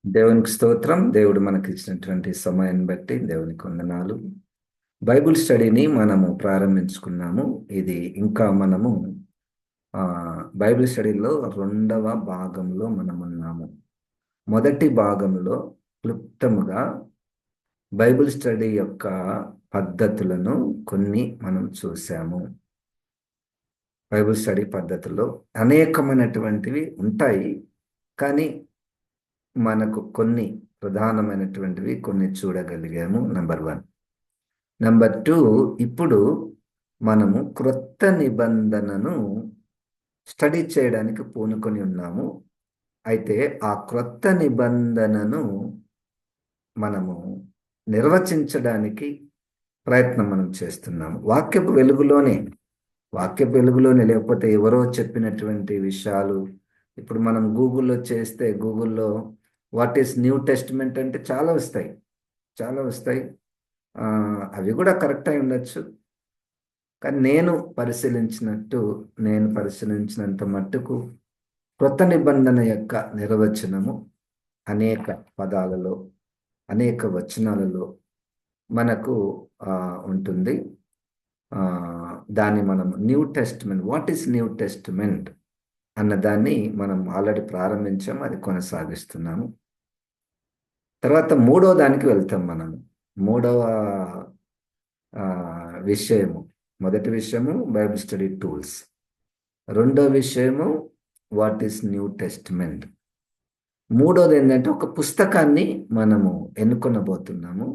దేవునికి స్తోత్రం. దేవుడు మనకి ఇచ్చినటువంటి సమయాన్ని బట్టి దేవునికి వందనాలు. బైబిల్ స్టడీని మనము ప్రారంభించుకున్నాము. ఇది ఇంకా మనము ఆ, బైబిల్ స్టడీలో రెండవ భాగంలో మనం ఉన్నాము. మొదటి భాగంలో క్లుప్తముగా బైబిల్ స్టడీ యొక్క పద్ధతులను కొన్ని మనం చూసాము. బైబిల్ స్టడీ పద్ధతుల్లో అనేకమైనటువంటివి ఉంటాయి, కానీ మనకు కొన్ని ప్రధానమైనటువంటివి కొన్ని చూడగలిగాము. నంబర్ 1. నంబర్ 2, ఇప్పుడు మనము క్రొత్త నిబంధనను స్టడీ చేయడానికి పూనుకొని ఉన్నాము. అయితే ఆ క్రొత్త నిబంధనను మనము నిర్వచించడానికి ప్రయత్నం మనం చేస్తున్నాము. వాక్యపు వెలుగులోనే, లేకపోతే ఎవరో చెప్పినటువంటి విషయాలు. ఇప్పుడు మనం గూగుల్లో చేస్తే గూగుల్లో వాట్ ఈస్ న్యూ టెస్ట్మెంట్ అంటే చాలా వస్తాయి. ఆ, అవి కూడా కరెక్ట్ అయి ఉండొచ్చు, కానీ నేను పరిశీలించినంత మట్టుకు క్రొత్త నిబంధన యొక్క నిర్వచనము అనేక పదాలలో, అనేక వచనాలలో మనకు ఆ, ఉంటుంది. ఆ, దాన్ని మనం new testament, what is New testament అన్న దాన్ని మనం ఆల్రెడీ ప్రారంభించాం, అది కొనసాగిస్తున్నాము. తర్వాత మూడో దానికి వెళ్తాం మనం. మూడవ ఆ, విషయము, మొదటి విషయము బైబిల్ స్టడీ టూల్స్. రెండో విషయము వాట్ ఈస్ న్యూ టెస్ట్మెంట్. మూడోది ఏంటంటే ఒక పుస్తకాన్ని మనము ఎన్నుకొనబోతున్నాము.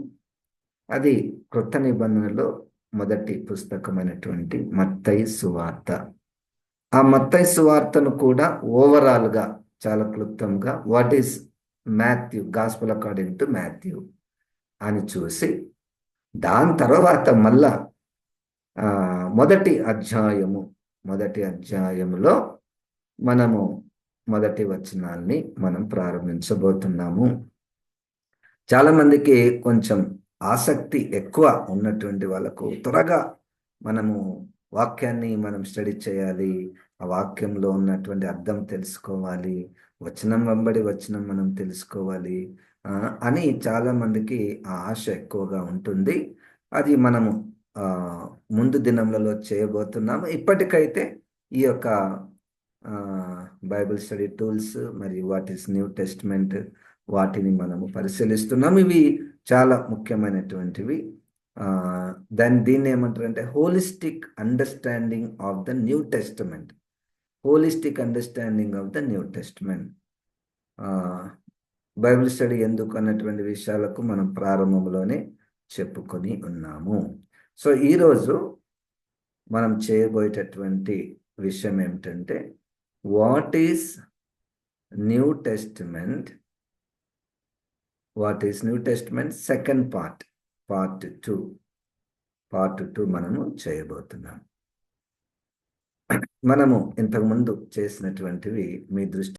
అది క్రొత్త నిబంధనలో మొదటి పుస్తకమైనటువంటి మత్తయి సువార్త. ఆ మత్తయి సువార్తను కూడా ఓవరాల్గా, చాలా క్లుప్తంగా what is Matthew, gospel according to Matthew అని చూసి, దాని తర్వాత మళ్ళా ఆ, మొదటి అధ్యాయములో మనము మొదటి వచనాన్ని మనం ప్రారంభించబోతున్నాము. చాలా మందికి కొంచెం ఆసక్తి ఎక్కువ ఉన్నటువంటి వాళ్ళకు త్వరగా మనము వాక్యాన్ని మనం స్టడీ చేయాలి, ఆ వాక్యంలో ఉన్నటువంటి అర్థం తెలుసుకోవాలి, వచనం వెంబడి వచనం మనం తెలుసుకోవాలి ఆ, అని చాలా మందికి ఆ ఆశ ఎక్కువగా ఉంటుంది. అది మనము ఆ, ముందు దినములలో చేయబోతున్నాము. ఇప్పటికైతే ఈ యొక్క ఆ, బైబిల్ స్టడీ టూల్స్ మరియు వాట్ ఈస్ న్యూ టెస్ట్మెంట్, వాటిని మనము పరిశీలిస్తున్నాం. ఇవి చాలా ముఖ్యమైనటువంటివి. ఆ, దీన్ని ఏమంటారంటే holistic understanding of the new testament. Holistic understanding of the new testament. Bible study ఎందుకు అన్నటువంటి విషయాలకు మనం ప్రారంభంలోనే చెప్పుకొని ఉన్నాము. సో ఈరోజు మనం చేయబోయేటటువంటి విషయం ఏమిటంటే what is new testament, second part 2 మనము చేయబోతున్నాం. మనము ఇంతకుముందు చేసినటువంటివి మీ దృష్టి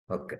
ఓకే.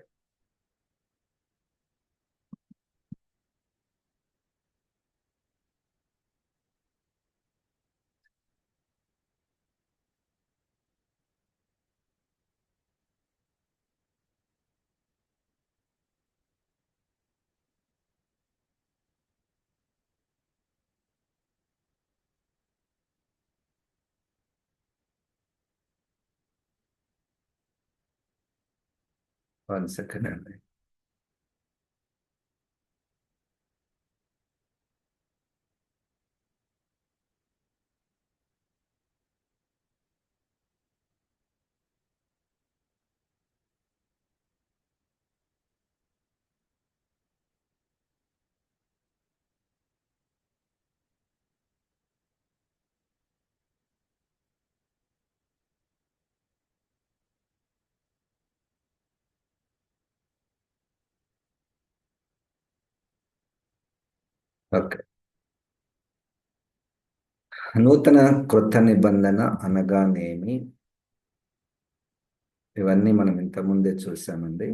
వన్ సెకండ్ అండి. ఓకే. నూతన క్రొత్త నిబంధన అనగానేమి? ఇవన్నీ మనం ఇంతకుముందే చూసామండి.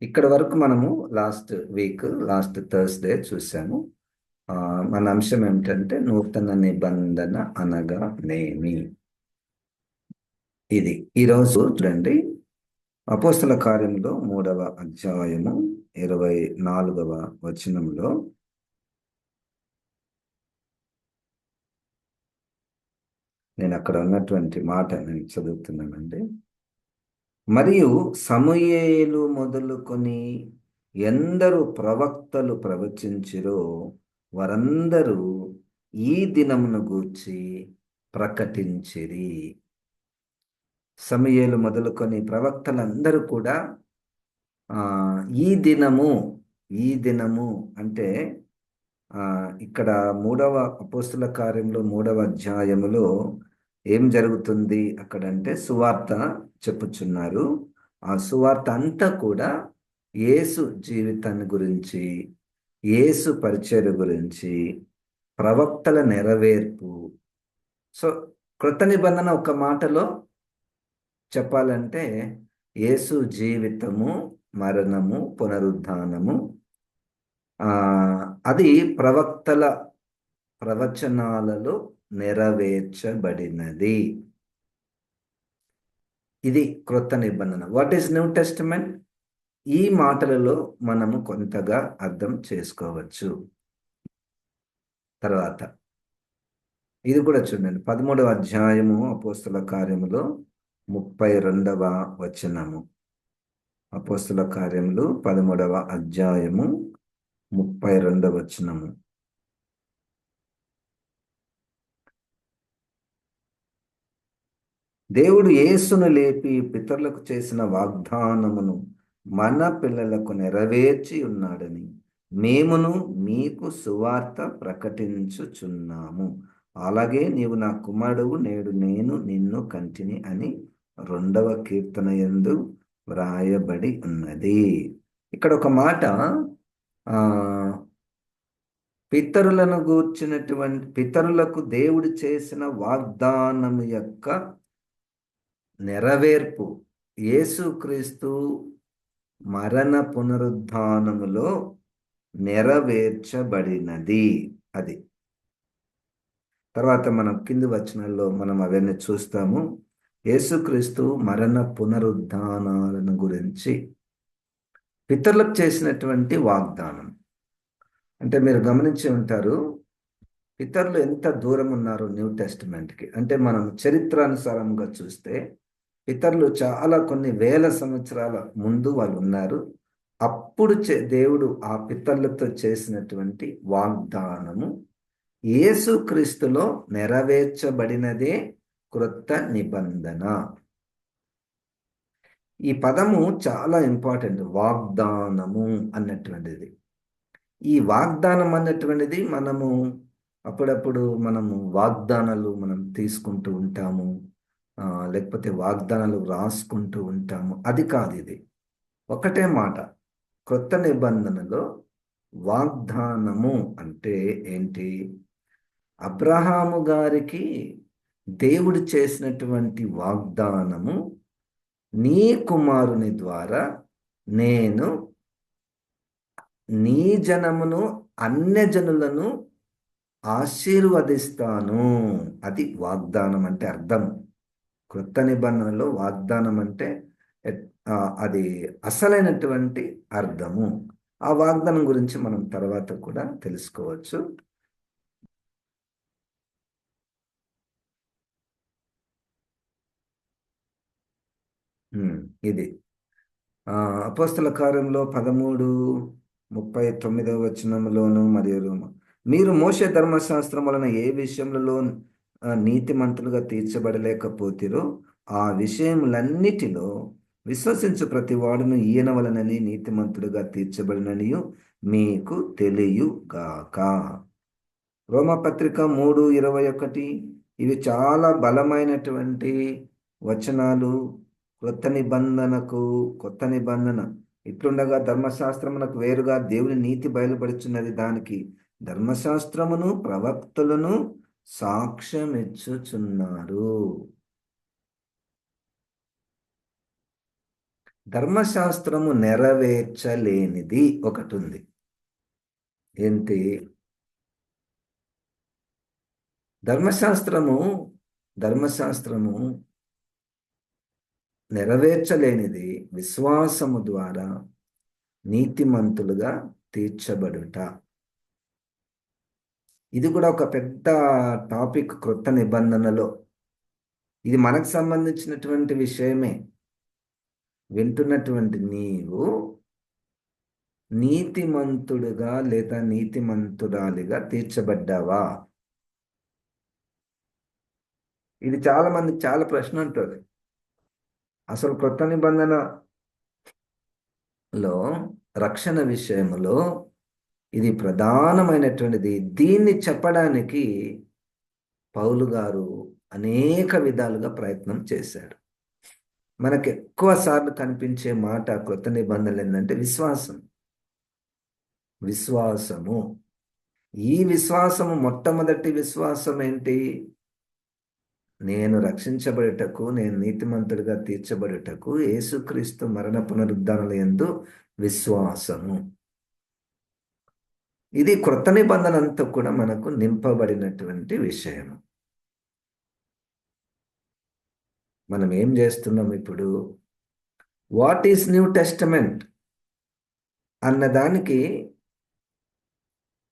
ఇక్కడ వరకు మనము లాస్ట్ థర్స్డే చూసాము. మన అంశం ఏమిటంటే నూతన నిబంధన అనగానేమి. ఇది ఈరోజు చూడండి, అపోస్తల కార్యంలో 3వ అధ్యాయము 24వ వచనంలో నేను అక్కడ ఉన్నటువంటి మాట నేను చదువుతున్నానండి. మరియు సమూయేలు మొదలుకొని ఎందరు ప్రవక్తలు ప్రవచించిరో వారందరూ ఈ దినమును గూర్చి ప్రకటించిరి. సమూయేలు మొదలుకొని ప్రవక్తలందరూ కూడా ఈ దినము అంటే ఇక్కడ అపోస్తల కార్యంలో 3వ అధ్యాయములో ఏం జరుగుతుంది అక్కడంటే సువార్త చెప్పుచున్నారు. ఆ సువార్త అంతా కూడా యేసు జీవితాన్ని గురించి, యేసు పరిచర్య గురించి, ప్రవక్తల నెరవేర్పు. సో క్రొత్త నిబంధన ఒక మాటలో చెప్పాలంటే యేసు జీవితము, మరణము, పునరుద్ధానము, అది ప్రవక్తల ప్రవచనాలలో నెరవేర్చబడినది. ఇది క్రొత్త నిబంధన. What is new testament? ఈ మాటలలో మనము కొంతగా అర్థం చేసుకోవచ్చు. తర్వాత ఇది కూడా చూడండి, 13వ అధ్యాయము అపోస్తల కార్యములో 32వ వచనము. అపోస్తల కార్యములు 13వ అధ్యాయము 32వ వచనము. దేవుడు యేసును లేపి పితరులకు చేసిన వాగ్దానమును మన పిల్లలకు నెరవేర్చి ఉన్నాడని మేమును మీకు సువార్త ప్రకటించుచున్నాము. అలాగే నీవు నా కుమారుడు, నేడు నేను నిన్ను కంటిని అని 2వ కీర్తన యందు వ్రాయబడి ఉన్నది. ఇక్కడ ఒక మాట, పితరులకు దేవుడు చేసిన వాగ్దానం యొక్క నెరవేర్పు యేసుక్రీస్తు మరణ పునరుద్ధానములో నెరవేర్చబడినది. అది తర్వాత మనం కింది వచనాల్లో మనం అవన్నీ చూస్తాము. యేసుక్రీస్తు మరణ పునరుద్ధానాలను గురించి పితరులకు చేసినటువంటి వాగ్దానం. అంటే మీరు గమనించి ఉంటారు, పితరులు ఎంత దూరం ఉన్నారు న్యూ టెస్టిమెంట్కి. అంటే మనం చరిత్రానుసారంగా చూస్తే పితరులు చాలా కొన్ని వేల సంవత్సరాల ముందు వాళ్ళు ఉన్నారు. అప్పుడు దేవుడు ఆ పితరులతో చేసినటువంటి వాగ్దానము యేసుక్రీస్తులో నెరవేర్చబడినదే క్రొత్త నిబంధన. ఈ పదము చాలా ఇంపార్టెంట్, వాగ్దానము అన్నటువంటిది. ఈ వాగ్దానం అన్నటువంటిది మనము అప్పుడప్పుడు వాగ్దానాలు మనం తీసుకుంటూ ఉంటాము, లేకపోతే వాగ్దానాలు రాసుకుంటూ ఉంటాము. అది కాదు, ఇది ఒకటే మాట. క్రొత్త నిబంధనలో వాగ్దానము అంటే ఏంటి? అబ్రహాము గారికి దేవుడు చేసినటువంటి వాగ్దానము, నీ కుమారుని ద్వారా నేను నీ జనమును అన్యజనులను ఆశీర్వదిస్తాను. అది వాగ్దానం అంటే అర్థం. క్రొత్త నిబంధనలో వాగ్దానం అంటే అది అసలైనటువంటి అర్థము. ఆ వాగ్దానం గురించి మనం తర్వాత కూడా తెలుసుకోవచ్చు. ఇది అపోస్తల కార్యంలో 13:39 వచనంలోను, మరియు మీరు మోషే ధర్మశాస్త్రం వలన ఏ విషయములలో నీతిమంతులుగా తీర్చబడలేకపోతిరో ఆ విషయములన్నిటిలో విశ్వసించు ప్రతి వాడును ఈయన వలనని నీతిమంతుడుగా తీర్చబడిననియు మీకు తెలియగాక. రోమపత్రిక 3:21, ఇవి చాలా బలమైనటువంటి వచనాలు. కొత్త నిబంధన ఇట్లుండగా ధర్మశాస్త్రమునకు వేరుగా దేవుని నీతి బయలుపడుచున్నది. దానికి ధర్మశాస్త్రమును ప్రవక్తలను సాక్ష్యమిచ్చుచున్నారు. ధర్మశాస్త్రము నెరవేర్చలేనిది ఒకటి ఉంది. ఏంటి? ధర్మశాస్త్రము నెరవేర్చలేనిది విశ్వాసము ద్వారా నీతిమంతులుగా తీర్చబడుట. ఇది కూడా ఒక పెద్ద టాపిక్ క్రొత్త నిబంధనలో. ఇది మనకు సంబంధించినటువంటి విషయమే. వింటున్నటువంటి నీవు నీతిమంతుడుగా లేదా నీతిమంతురాలిగా తీర్చబడ్డావా? ఇది చాలా మందికి చాలా ప్రశ్న ఉంటుంది. అసలు క్రొత్త నిబంధనలో రక్షణ విషయంలో ఇది ప్రధానమైనటువంటిది. దీన్ని చెప్పడానికి పౌలు గారు అనేక విధాలుగా ప్రయత్నం చేశాడు. మనకు ఎక్కువ సార్లు కనిపించే మాట క్రొత్త నిబంధనలు ఏంటంటే విశ్వాసము. ఈ విశ్వాసము, మొట్టమొదటి విశ్వాసం ఏంటి? నేను రక్షించబడుటకు, నేను నీతిమంతుడిగా తీర్చబడుటకు యేసుక్రీస్తు మరణ పునరుద్ధరణల యందు విశ్వాసము. ఇది క్రొత్త నిబంధన అంతా కూడా మనకు నింపబడినటువంటి విషయము. మనం ఏం చేస్తున్నాం ఇప్పుడు? వాట్ ఈస్ న్యూ టెస్టమెంట్ అన్నదానికి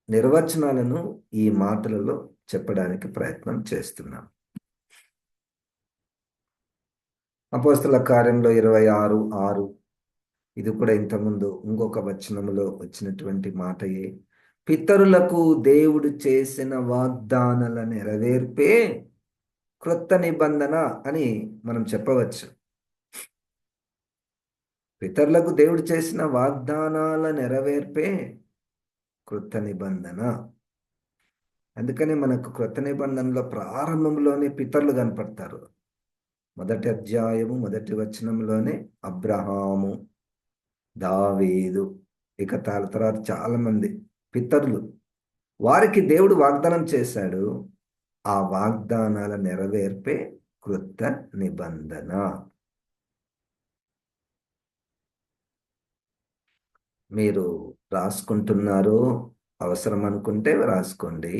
నిర్వచనాలను ఈ మాటలలో చెప్పడానికి ప్రయత్నం చేస్తున్నాం. అపోస్తల కార్యంలో 26:6, ఇది కూడా ఇంతకుముందు ఇంకొక వచనములో వచ్చినటువంటి మాటయే. పితరులకు దేవుడు చేసిన వాగ్దానాల నెరవేర్పే క్రొత్త నిబంధన అని మనం చెప్పవచ్చు. పితరులకు దేవుడు చేసిన వాగ్దానాల నెరవేర్పే క్రొత్త నిబంధన. అందుకని మనకు క్రొత్త నిబంధనలో ప్రారంభంలోనే పితరులు కనపడతారు. మొదటి అధ్యాయము 1వ వచనంలోనే అబ్రహాము, దావీదు, ఇక తర్వాత చాలా మంది పితరులు. వారికి దేవుడు వాగ్దానం చేశాడు. ఆ వాగ్దానాల నెరవేర్పే క్రొత్త నిబంధన. మీరు రాసుకుంటున్నారు, అవసరం అనుకుంటే రాసుకోండి.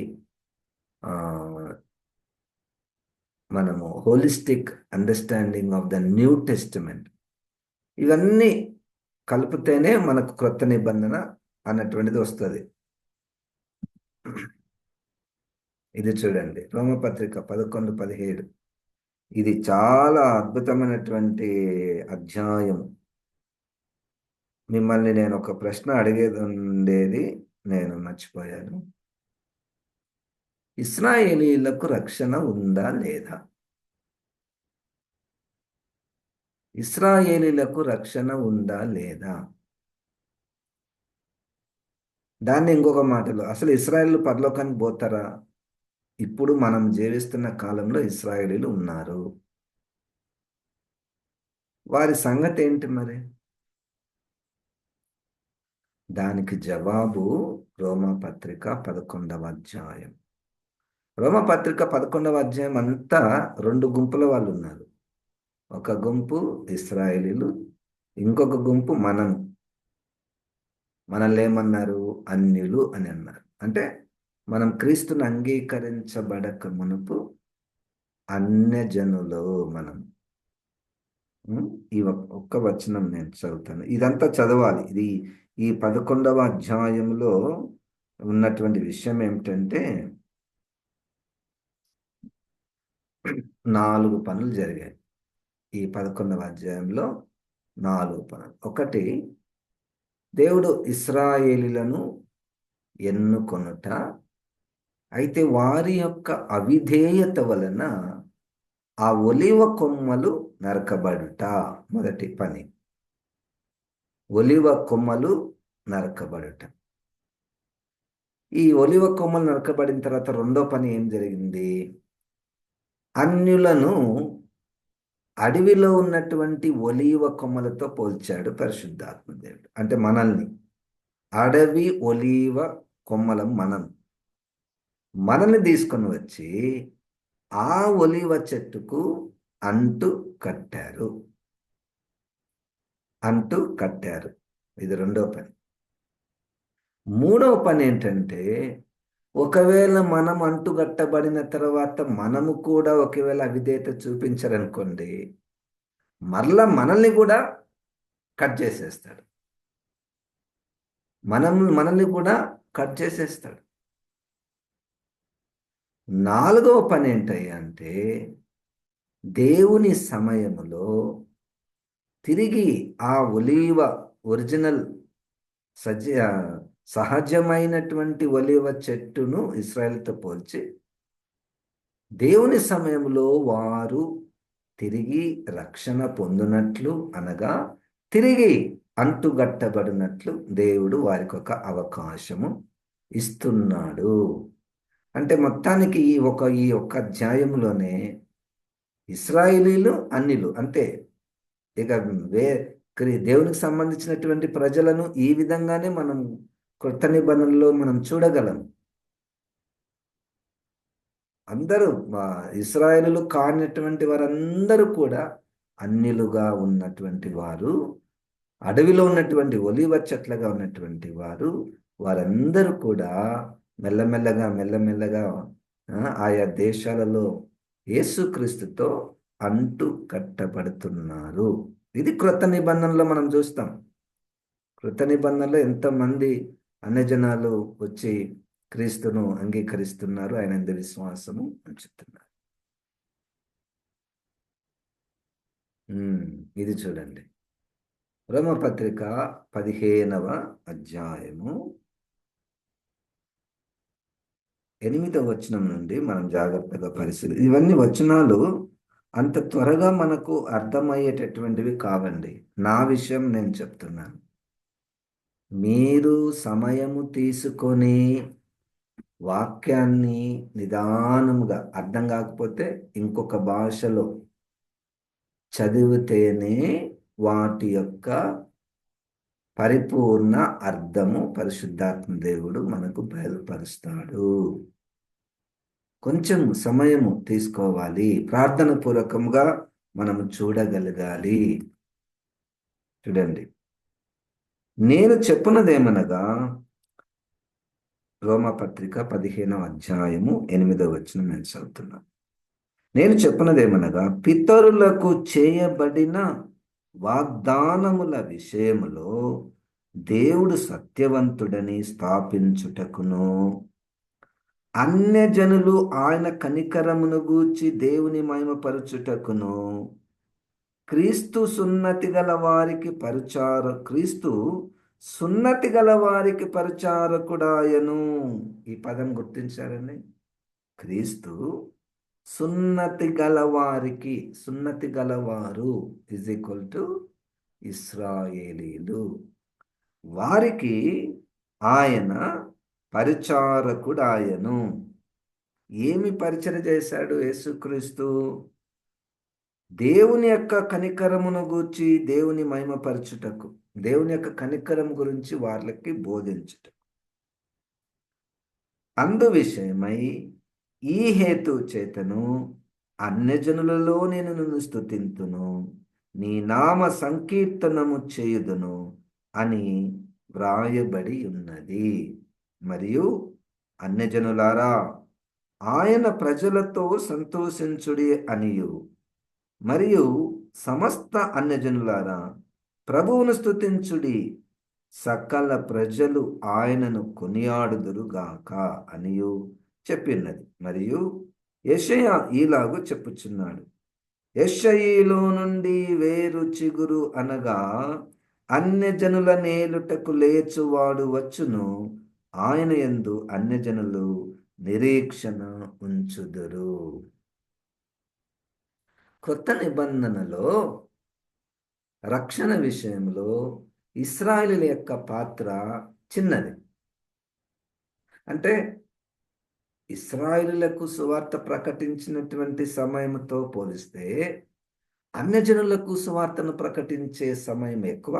మనము holistic understanding of the new testament, ఇవన్నీ కలిపితేనే మనకు క్రొత్త నిబంధన అన్నటువంటిది వస్తుంది. ఇది చూడండి, రోమపత్రిక 11:17. ఇది చాలా అద్భుతమైనటువంటి అధ్యాయం. మిమ్మల్ని నేను ఒక ప్రశ్న అడిగేది ఉండేది, నేను మర్చిపోయాను. ఇశ్రాయేలీయులకు రక్షణ ఉందా లేదా? ఇశ్రాయేలీయులకు రక్షణ ఉందా లేదా? దాన్ని ఇంకొక మాటలో, అసలు ఇశ్రాయేలు పరలోకానికి పోతారా? ఇప్పుడు మనం జీవిస్తున్న కాలంలో ఇశ్రాయేలీలు ఉన్నారు. వారి సంగతి ఏంటి మరి? దానికి జవాబు రోమపత్రిక 11వ అధ్యాయం. రోమపత్రిక 11వ అధ్యాయం అంతా 2 గుంపుల వాళ్ళు ఉన్నారు. ఒక గుంపు ఇశ్రాయేలీలు, ఇంకొక గుంపు మనల్ని ఏమన్నారు? అన్యులు అని అన్నారు. అంటే మనం క్రీస్తుని అంగీకరించబడక మునుపు అన్యజనులు మనం. ఈ ఒక్క వచనం నేను చదువుతాను, ఇదంతా చదవాలి. ఇది ఈ 11వ అధ్యాయంలో ఉన్నటువంటి విషయం ఏమిటంటే 4 పనులు జరిగాయి. ఈ 11వ అధ్యాయంలో 4 పనులు. ఒకటి, దేవుడు ఇశ్రాయేలీలను ఎన్నుకొనుట, అయితే వారి యొక్క అవిధేయత వలన ఆ ఒలివ కొమ్మలు నరకబడుట. మొదటి పని, ఒలివ కొమ్మలు నరకబడుట. ఈ ఒలివ కొమ్మలు నరకబడిన తర్వాత రెండో పని ఏం జరిగింది? అన్యులను అడవిలో ఉన్నటువంటి ఒలీవ కొమ్మలతో పోల్చాడు పరిశుద్ధాత్మ దేవుడు. అంటే మనల్ని అడవి ఒలీవ కొమ్మలం మనల్ని తీసుకొని వచ్చి ఆ ఒలీవ చెట్టుకు అంటు కట్టారు. అంటు కట్టారు. ఇది రెండో పని. మూడవ పని ఏంటంటే, ఒకవేళ మనం అంటుగట్టబడిన తర్వాత మనము కూడా ఒకవేళ అవిధేయత చూపించారనుకోండి, మరలా మనల్ని కూడా కట్ చేసేస్తాడు. మనల్ని కూడా కట్ చేసేస్తాడు. నాలుగవ పని ఏంటయ్యా అంటే, దేవుని సమయములో తిరిగి ఆ ఒలీవ ఒరిజినల్ సజ సహజమైనటువంటి ఒలీవ చెట్టును ఇశ్రాయేలుతో పోల్చి దేవుని సమయంలో వారు తిరిగి రక్షణ పొందినట్లు, అనగా తిరిగి అంటుగట్టబడినట్లు దేవుడు వారికి ఒక అవకాశము ఇస్తున్నాడు. అంటే మొత్తానికి ఈ ఒక్క అధ్యాయంలోనే ఇశ్రాయేలీలు అన్యులు అంతే. ఇక దేవునికి సంబంధించినటువంటి ప్రజలను ఈ విధంగానే మనం కొత్త నిబంధనలో మనం చూడగలం. అందరూ ఇశ్రాయేలులు కానటువంటి వారందరూ కూడా అన్యులుగా ఉన్నటువంటి వారు, అడవిలో ఉన్నటువంటి ఒలీవ చెట్లుగా ఉన్నటువంటి వారందరూ కూడా మెల్లమెల్లగా ఆయా దేశాలలో యేసుక్రీస్తుతో అంటు కట్టబడుతున్నారు. ఇది క్రొత్త నిబంధనలో మనం చూస్తాం. క్రొత్త నిబంధనలో ఎంతమంది అన్యజనాలు వచ్చి క్రీస్తును అంగీకరిస్తున్నారు, ఆయన యందు విశ్వాసము ఉంచుతున్నారు. ఇది చూడండి, రోమపత్రిక 15వ అధ్యాయము 8వ వచనం నుండి మనం జాగ్రత్తగా పరిశీలి. ఇవన్నీ వచనాలు అంత త్వరగా మనకు అర్థమయ్యేటటువంటివి కావండి. నా విషయం నేను చెప్తున్నాను. మీరు సమయము తీసుకొని వాక్యాన్ని నిదానముగా, అర్థం కాకపోతే ఇంకొక భాషలో చదివితేనే వాటి యొక్క పరిపూర్ణ అర్థము పరిశుద్ధాత్మ దేవుడు మనకు బయలుపరుస్తాడు. కొంచెం సమయము తీసుకోవాలి, ప్రార్థన పూర్వకంగా మనము చూడగలగాలి. చూడండి, నేను చెప్పున్నదేమనగా, రోమపత్రిక 15వ అధ్యాయము 8వ వచనం నేను చదువుతున్నాను. నేను చెప్పున్నదేమనగా, పితరులకు చేయబడిన వాగ్దానముల విషయములో దేవుడు సత్యవంతుడని స్థాపించుటకును, అన్యజనులు ఆయన కనికరమును గూర్చి దేవుని మహిమపరచుటకును, క్రీస్తు సున్నతి గల వారికి పరిచారకుడాయను. ఈ పదం గుర్తించారండి. క్రీస్తు సున్నతి గలవారు ఈజ్ ఈక్వల్ టు ఇశ్రాయేలీలు. వారికి ఆయన పరిచారకుడాయను. ఏమి పరిచయం చేశాడు యేసుక్రీస్తు? దేవుని యొక్క కనికరమును గూర్చి దేవుని మహిమపరచుటకు, దేవుని యొక్క కనికరం గురించి వాళ్ళకి బోధించుటకు. అందు విషయమై ఈ హేతు చేతను అన్యజనులలో నేను నిన్ను స్తుతింతును, నీ నామ సంకీర్తనము చేయుదును అని వ్రాయబడి ఉన్నది. మరియు అన్యజనులారా, ఆయన ప్రజలతో సంతోషించుడి అనియు, మరియు సమస్త అన్యజనులారా, ప్రభువును స్తుతించుడి, సకల ప్రజలు ఆయనను కొనియాడుదురుగాక అనియు చెప్పినది. మరియు యెషయా ఈలాగు చెప్పుచున్నాడు, యెషయిలో నుండి వేరు చిగురు, అనగా అన్యజనుల నేలుటకు లేచువాడు వచ్చును, ఆయన యందు అన్యజనులు నిరీక్షణ ఉంచుదురు. కొత్త నిబంధనలో రక్షణ విషయంలో ఇశ్రాయేలీయుల యొక్క పాత్ర చిన్నది. అంటే ఇశ్రాయేలులకు సువార్త ప్రకటించినటువంటి సమయంతో పోలిస్తే అన్యజనులకు సువార్తను ప్రకటించే సమయం ఎక్కువ.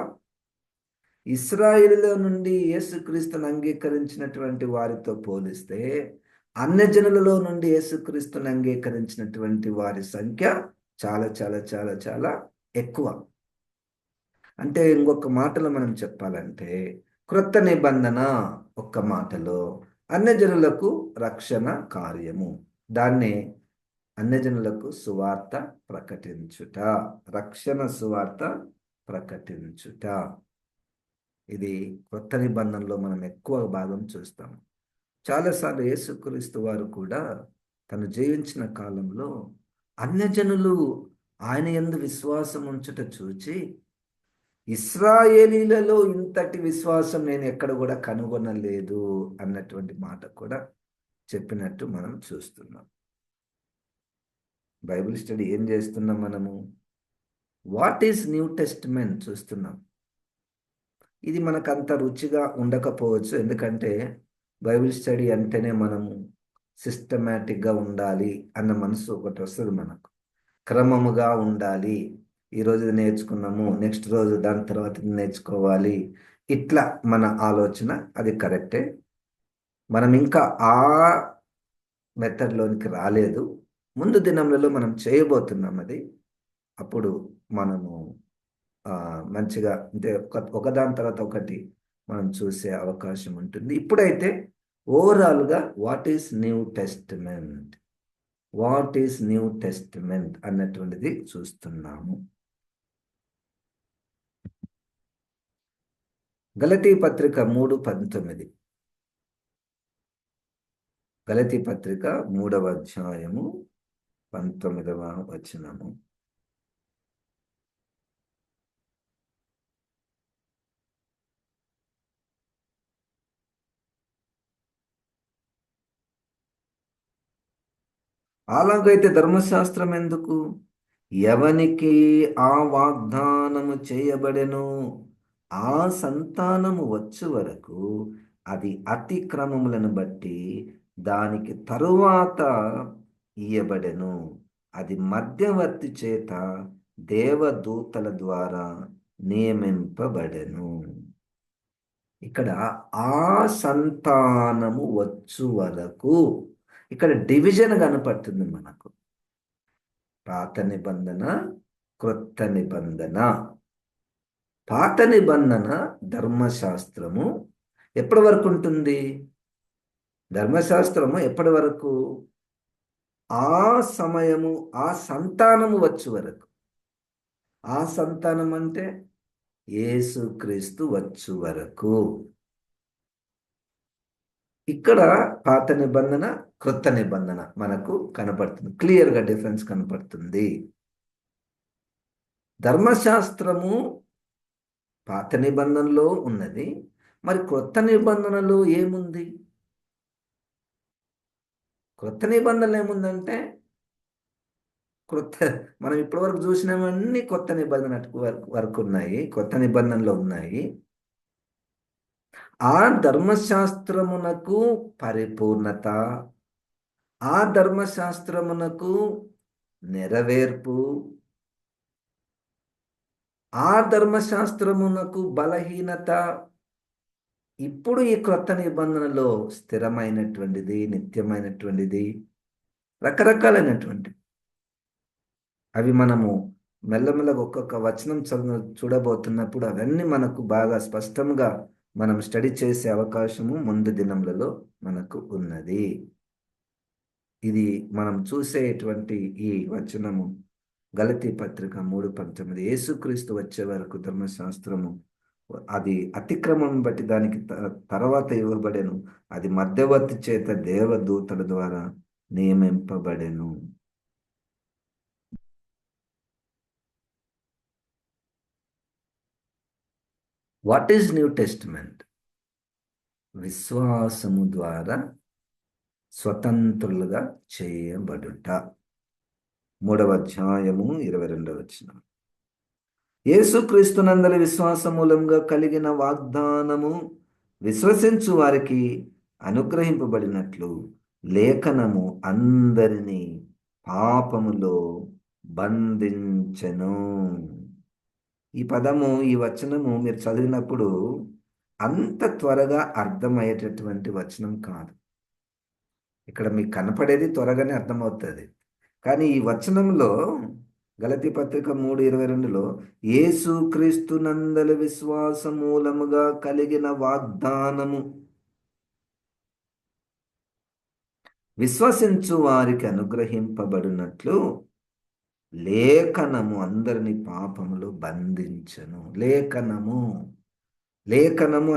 ఇశ్రాయేలులో నుండి యేసుక్రీస్తును అంగీకరించినటువంటి వారితో పోలిస్తే అన్యజనులలో నుండి యేసుక్రీస్తును అంగీకరించినటువంటి వారి సంఖ్య చాలా చాలా చాలా చాలా ఎక్కువ. అంటే ఇంకొక మాటలో మనం చెప్పాలంటే క్రొత్త నిబంధన ఒక్క మాటలో అన్యజనులకు రక్షణ కార్యము. దాన్ని అన్యజనులకు సువార్త ప్రకటించుట, రక్షణ సువార్త ప్రకటించుట. ఇది కొత్త నిబంధనలో మనం ఎక్కువ భాగం చూస్తాం. చాలాసార్లు యేసుక్రీస్తు వారు కూడా తను జీవించిన కాలంలో అన్యజనులు ఆయన యందు విశ్వాసం ఉంచుట చూచి, ఇశ్రాయేలీలలో ఇంతటి విశ్వాసం నేను ఎక్కడ కూడా కనుగొనలేదు అన్నటువంటి మాట కూడా చెప్పినట్టు మనం చూస్తున్నాం. బైబిల్ స్టడీ ఏం చేస్తున్నాం మనము? వాట్ ఈస్ న్యూ టెస్ట్మెంట్ చూస్తున్నాం. ఇది మనకు అంత రుచిగా ఉండకపోవచ్చు, ఎందుకంటే బైబిల్ స్టడీ అంటేనే మనము సిస్టమేటిక్గా ఉండాలి అన్న మనసు ఒకటి వస్తుంది మనకు. క్రమముగా ఉండాలి, ఈరోజు ఇది నేర్చుకున్నాము, నెక్స్ట్ రోజు దాని తర్వాత ఇది నేర్చుకోవాలి, ఇట్లా మన ఆలోచన. అది కరెక్టే, మనం ఇంకా ఆ మెథడ్లోనికి రాలేదు. ముందు దినములలో మనం చేయబోతున్నాం అది. అప్పుడు మనము మంచిగా అంటే ఒకదాని తర్వాత ఒకటి మనం చూసే అవకాశం ఉంటుంది. ఇప్పుడైతే ఓవరాల్గా what is new testament, what is new testament అన్నటువంటిది చూస్తున్నాము. గలతీ పత్రిక 3:19. గలతీ పత్రిక 3వ అధ్యాయము 19వ వచనము. అలాగైతే ధర్మశాస్త్రం ఎందుకు? ఎవనికి ఆ వాగ్దానము చేయబడెను ఆ సంతానము వచ్చు వరకు అది అతిక్రమములను బట్టి దానికి తరువాత ఇయ్యబడెను. అది మధ్యవర్తి చేత దేవదూతల ద్వారా నియమింపబడెను. ఇక్కడ ఆ సంతానము వచ్చు వరకు, ఇక్కడ డివిజన్ కనపడుతుంది మనకు. పాత నిబంధన, క్రొత్త నిబంధన. పాత నిబంధన ధర్మశాస్త్రము ఎప్పటి వరకు ఉంటుంది? ధర్మశాస్త్రము ఎప్పటి వరకు? ఆ సమయము, ఆ సంతానము వచ్చు వరకు. ఆ సంతానం అంటే యేసుక్రీస్తు వచ్చు వరకు. ఇక్కడ పాత నిబంధన, క్రొత్త నిబంధన మనకు కనపడుతుంది, క్లియర్గా డిఫరెన్స్ కనపడుతుంది. ధర్మశాస్త్రము పాత నిబంధనలో ఉన్నది, మరి క్రొత్త నిబంధనలో ఏముంది? క్రొత్త నిబంధనలు ఏముందంటే మనం ఇప్పటివరకు చూసినవన్నీ కొత్త నిబంధన వరకు ఉన్నాయి, కొత్త నిబంధనలో ఉన్నాయి. ఆ ధర్మశాస్త్రమునకు పరిపూర్ణత, ఆ ధర్మశాస్త్రమునకు నెరవేర్పు, ఆ ధర్మశాస్త్రమునకు బలహీనత ఇప్పుడు ఈ క్రొత్త నిబంధనలో స్థిరమైనటువంటిది, నిత్యమైనటువంటిది, రకరకాలైనటువంటి అవి మనము మెల్లమెల్లగా ఒక్కొక్క వచనం చూడబోతున్నప్పుడు అవన్నీ మనకు బాగా స్పష్టంగా మనం స్టడీ చేసే అవకాశము ముందు దినములలో మనకు ఉన్నది. ఇది మనం చూసేటువంటి ఈ వచనము గలతీ పత్రిక 3:19. యేసుక్రీస్తు వచ్చే వరకు ధర్మశాస్త్రము అది అతిక్రమం బట్టి దానికి తర్వాత ఇవ్వబడెను, అది మధ్యవర్తి చేత దేవదూతల ద్వారా నియమింపబడెను. What is New Testament? విశ్వాసము ద్వారా స్వతంత్రులుగా చేయబడుట. 3వ అధ్యాయము 22వ వచనం. యేసుక్రీస్తునందలి విశ్వాస మూలంగా కలిగిన వాగ్దానము విశ్వసించు వారికి అనుగ్రహింపబడినట్లు లేఖనము అందరినీ పాపములో బంధించెను. ఈ పదము, ఈ వచనము మీరు చదివినప్పుడు అంత త్వరగా అర్థమయ్యేటటువంటి వచనం కాదు. ఇక్కడ మీకు కనపడేది త్వరగానే అర్థమవుతుంది. కానీ ఈ వచనంలో గలతీ పత్రిక 3:22లో యేసుక్రీస్తు నందలి విశ్వాస మూలముగా కలిగిన వాగ్దానము విశ్వసించు వారికి అనుగ్రహింపబడినట్లు లేఖనము అందరిని పాపములో బంధించను. లేఖనము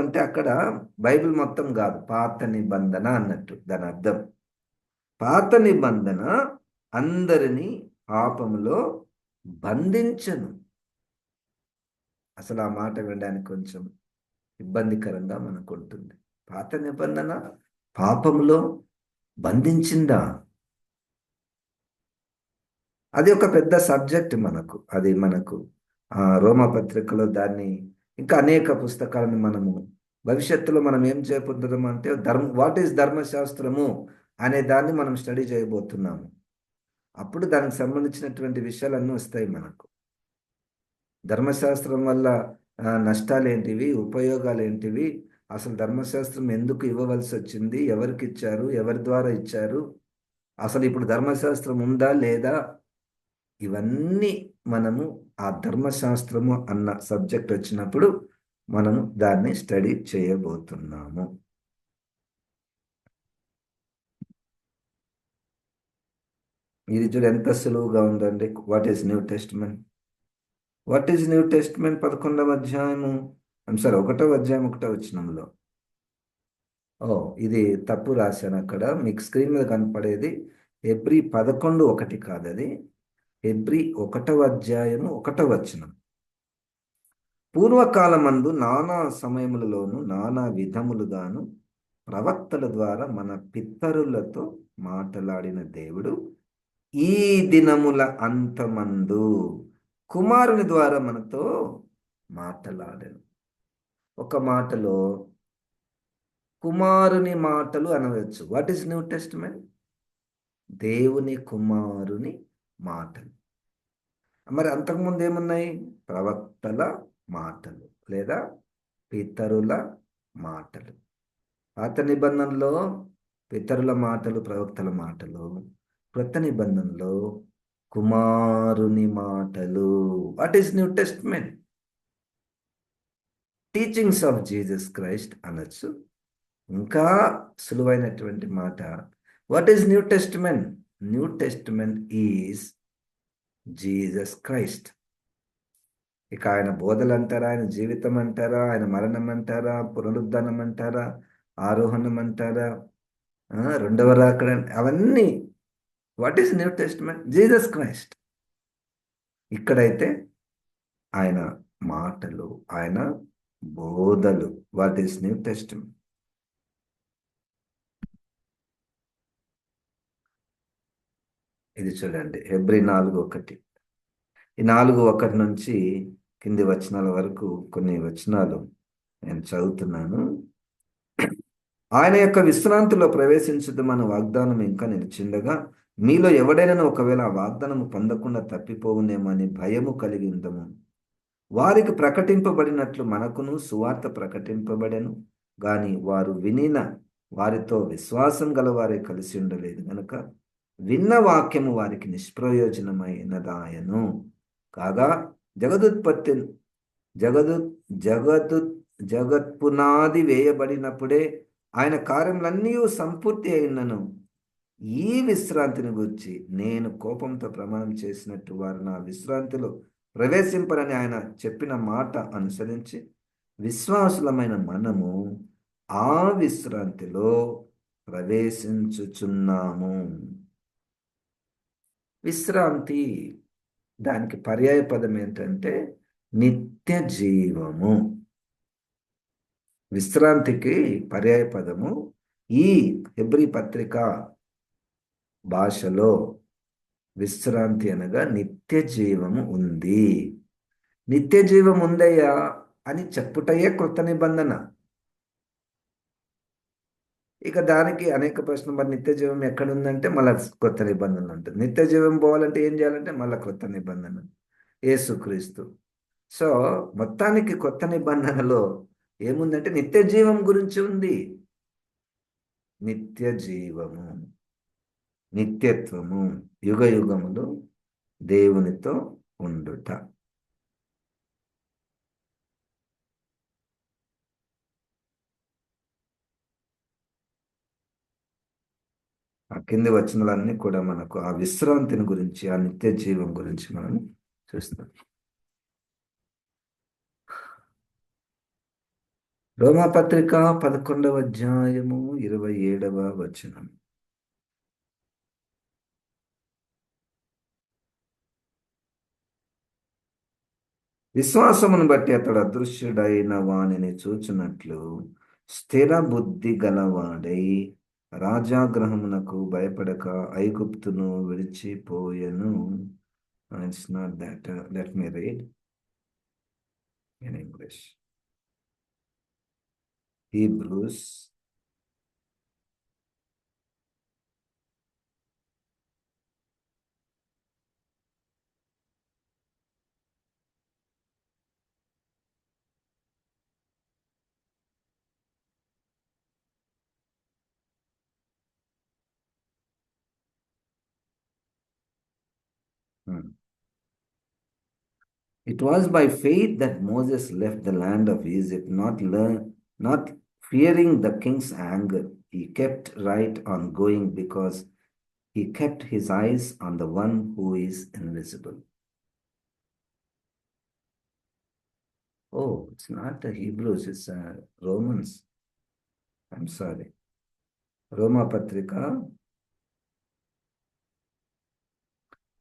అంటే అక్కడ బైబిల్ మొత్తం కాదు, పాత నిబంధన అన్నట్టు దాని అర్థం. పాత నిబంధన అందరినీ పాపములో బంధించను. అసలు ఆ మాట వినడానికి కొంచెం ఇబ్బందికరంగా మనకు ఉంటుంది. పాత నిబంధన పాపములో బంధించిందా? అది ఒక పెద్ద సబ్జెక్ట్ మనకు. అది మనకు రోమపత్రికలో దాన్ని, ఇంకా అనేక పుస్తకాలను మనము భవిష్యత్తులో మనం ఏం చేయబోతున్నాం అంటే వాట్ ఈస్ ధర్మశాస్త్రము అనే దాన్ని మనం స్టడీ చేయబోతున్నాము. అప్పుడు దానికి సంబంధించినటువంటి విషయాలన్నీ వస్తాయి మనకు. ధర్మశాస్త్రం వల్ల నష్టాలు ఏంటివి, ఉపయోగాలు ఏంటివి, అసలు ధర్మశాస్త్రం ఎందుకు ఇవ్వవలసి వచ్చింది, ఎవరికి ఇచ్చారు, ఎవరి ద్వారా ఇచ్చారు, అసలు ఇప్పుడు ధర్మశాస్త్రం ఉందా లేదా, ఇవన్నీ మనము ఆ ధర్మశాస్త్రము అన్న సబ్జెక్ట్ వచ్చినప్పుడు మనము దాన్ని స్టడీ చేయబోతున్నాము. ఇది చూడు ఎంత సులువుగా ఉందండి. What is New Testament? 11వ అధ్యాయము, సారీ 1వ అధ్యాయం 1వ వచనంలో. ఇది తప్పు రాశాను అక్కడ. మీకు స్క్రీన్ మీద కనపడేది హెబ్రీ 11:1 కాదు, అది హెబ్రీ 1వ అధ్యాయము 1వ వచనం. పూర్వకాలమందు నానా సమయములలోను నానా విధములుగాను ప్రవక్తల ద్వారా మన పితరులతో మాట్లాడిన దేవుడు ఈ దినముల అంతమందు కుమారుని ద్వారా మనతో మాట్లాడాను. ఒక మాటలో కుమారుని మాటలు అనవచ్చు. What is New testament? దేవుని కుమారుని మాటలు. మరి అంతకుముందు ఏమున్నాయి? ప్రవక్తల మాటలు లేదా పితరుల మాటలు. పాత నిబంధనలో పితరుల మాటలు, ప్రవక్తల మాటలు. క్రొత్త నిబంధనలో కుమారుని మాటలు. What is New testament? Teachings of Jesus Christ అనొచ్చు. ఇంకా సులువైనటువంటి మాట, what is New testament? New testament is Jesus Christ. ఇక ఆయన బోధలు అంటారా, ఆయన జీవితం అంటారా, ఆయన మరణం అంటారా, పునరుద్ధానం అంటారా, ఆరోహణం అంటారా, రెండవ రాకడ, అవన్నీ what is New testament? Jesus Christ. ఇక్కడైతే ఆయన మాటలు, ఆయన బోధలు. What is New testament? ఇది చూడండి, హెబ్రీ 4:1. ఈ 4:1 నుంచి కింది వచనాల వరకు కొన్ని వచనాలు నేను చదువుతున్నాను. ఆయన యొక్క విశ్రాంతిలో ప్రవేశించుదామన్న వాగ్దానం ఇంకా నిలిచిండగా మీలో ఎవడైనా ఒకవేళ ఆ వాగ్దానము పొందకుండా తప్పిపోవునేమో అని భయము కలిగి ఉందము. వారికి ప్రకటింపబడినట్లు మనకును సువార్త ప్రకటింపబడెను, గాని వారు వినిన వారితో విశ్వాసం గలవారే కలిసి ఉండలేదు గనుక విన్న వాక్యము వారికి నిష్ప్రయోజనమైనదాయను. కాగా జగత్పునాది వేయబడినప్పుడే ఆయన కార్యములన్నీ సంపూర్తి అయినను ఈ విశ్రాంతిని గురించి నేను కోపంతో ప్రమాణం చేసినట్టు వారు నా విశ్రాంతిలో ప్రవేశింపరని ఆయన చెప్పిన మాట అనుసరించి విశ్వాసులమైన మనము ఆ విశ్రాంతిలో ప్రవేశించుచున్నాము. విశ్రాంతి, దానికి పర్యాయ పదం ఏంటంటే నిత్య జీవము. విశ్రాంతికి పర్యాయ పదము ఈ హెబ్రీ పత్రిక భాషలో విశ్రాంతి అనగా నిత్య జీవము ఉంది. నిత్య జీవం ఉందయ్యా అని చెప్పుటయే కృత నిబంధన. ఇక దానికి అనేక ప్రశ్నలు, మరి నిత్య జీవం ఎక్కడుందంటే మళ్ళీ కొత్త నిబంధనలు ఉంటుంది. నిత్య జీవం పోవాలంటే ఏం చేయాలంటే మళ్ళీ కొత్త నిబంధన, యేసుక్రీస్తు. సో మొత్తానికి కొత్త నిబంధనలో ఏముందంటే నిత్య జీవం గురించి ఉంది. నిత్య జీవము, నిత్యత్వము, యుగ యుగములు దేవునితో ఉండుట. ఆ కింది వచనాలన్నీ కూడా మనకు ఆ విశ్రాంతిని గురించి, ఆ నిత్య జీవం గురించి మనం చూస్తాం. రోమాపత్రిక 11వ అధ్యాయము 27వ వచనం. విశ్వాసమును బట్టి అతడు అదృశ్యుడైన వానిని చూచినట్లు స్థిర బుద్ధి గలవాడై రాజాగ్రహమునకు భయపడక ఐగుప్తును విడిచిపోయెను. It's not that, let me read in English. Hebrews It was by faith that Moses left the land of Egypt, not fearing the king's anger. He kept right on going because he kept his eyes on the one who is invisible. Oh, it's not the Hebrews, it's Romans. I'm sorry. Roma Patrika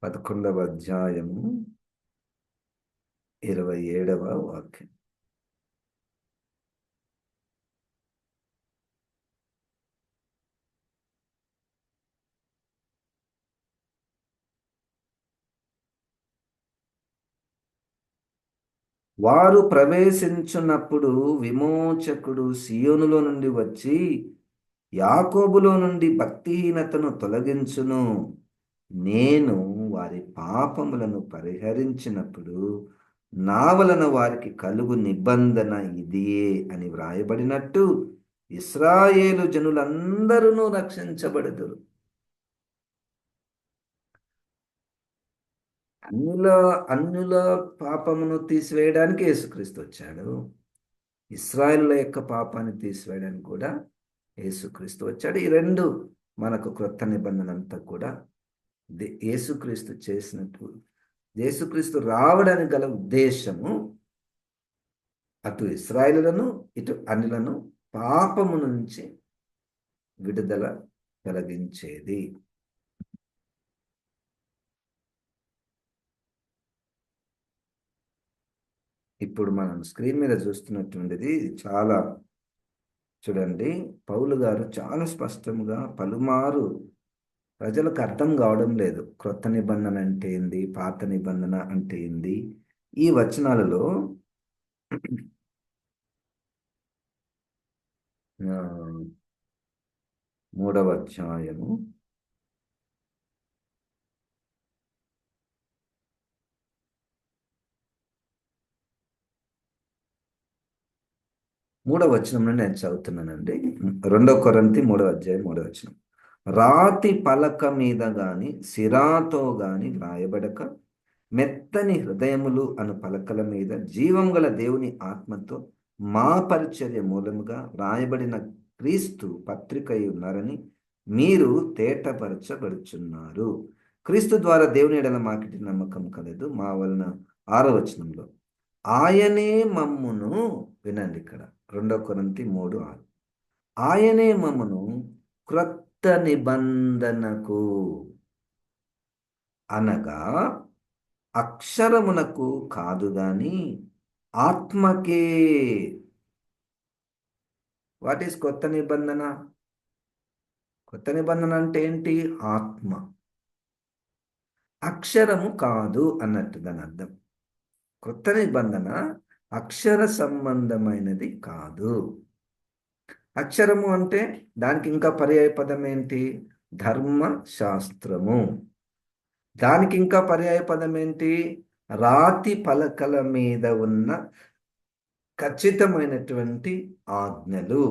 11వ అధ్యాయము 27వ వాక్యం. వారు ప్రవేశించున్నప్పుడు విమోచకుడు సియోనులో నుండి వచ్చి యాకోబులో నుండి భక్తిహీనతను తొలగించును. నేను వారి పాపములను పరిహరించినప్పుడు నా వలన వారికి కలుగు నిబంధన ఇదియే అని వ్రాయబడినట్టు ఇశ్రాయేలు జనులందరూ రక్షించబడుదురు. అన్యుల పాపమును తీసివేయడానికి యేసుక్రీస్తు వచ్చాడు. ఇశ్రాయేలుల యొక్క పాపాన్ని తీసివేయడానికి కూడా యేసుక్రీస్తు వచ్చాడు. ఈ రెండు మనకు క్రొత్త నిబంధన అంతా కూడా యేసుక్రీస్తు చేసినట్టు. యేసుక్రీస్తు రావడానికి గల ఉద్దేశము అటు ఇశ్రాయేలులను ఇటు అన్యులను పాపము నుంచి విడుదల కలిగించేది. ఇప్పుడు మనం స్క్రీన్ మీద చూస్తున్నటువంటిది చాలా చూడండి. పౌలు గారు చాలా స్పష్టంగా పలుమారు ప్రజలకు అర్థం కావడం లేదు. క్రొత్త నిబంధన అంటే ఏంది, పాత నిబంధన అంటే ఏంది. ఈ వచనాలలో 3వ అధ్యాయము 3వ వచనం నుండి నేను చదువుతున్నానండి. 2 కొరింథీ 3వ అధ్యాయం 3వ వచనం. రాతి పలక మీద గాని సిరాతో గాని రాయబడక మెత్తని హృదయములు అను పలకల మీద జీవం గల దేవుని ఆత్మతో మా పరిచర్య మూలముగా రాయబడిన క్రీస్తు పత్రికై ఉన్నారని మీరు తేటపరచబడుచున్నారు. క్రీస్తు ద్వారా దేవుని ఎడల మాకిటి నమ్మకం కలదు. మా వలన 6వ వచనంలో ఆయనే మమ్మును, వినండి ఇక్కడ 2 కొరింథీ 3:6, ఆయనే మమ్మును క్రొత్త నిబంధనకు అనగా అక్షరమునకు కాదు గాని ఆత్మకే. వాట్ ఈస్ కొత్త నిబంధన? కొత్త నిబంధన అంటే ఏంటి? ఆత్మ. అక్షరము కాదు అన్నట్టు దాని అర్థం. కొత్త నిబంధన అక్షర సంబంధమైనది కాదు. అక్షరము అంటే దానికి ఇంకా పర్యాయ పదం ఏంటి? ధర్మశాస్త్రము. దానికి ఇంకా పర్యాయ పదం ఏంటి? రాతి పలకల మీద ఉన్న ఖచ్చితమైనటువంటి ఆజ్ఞలు.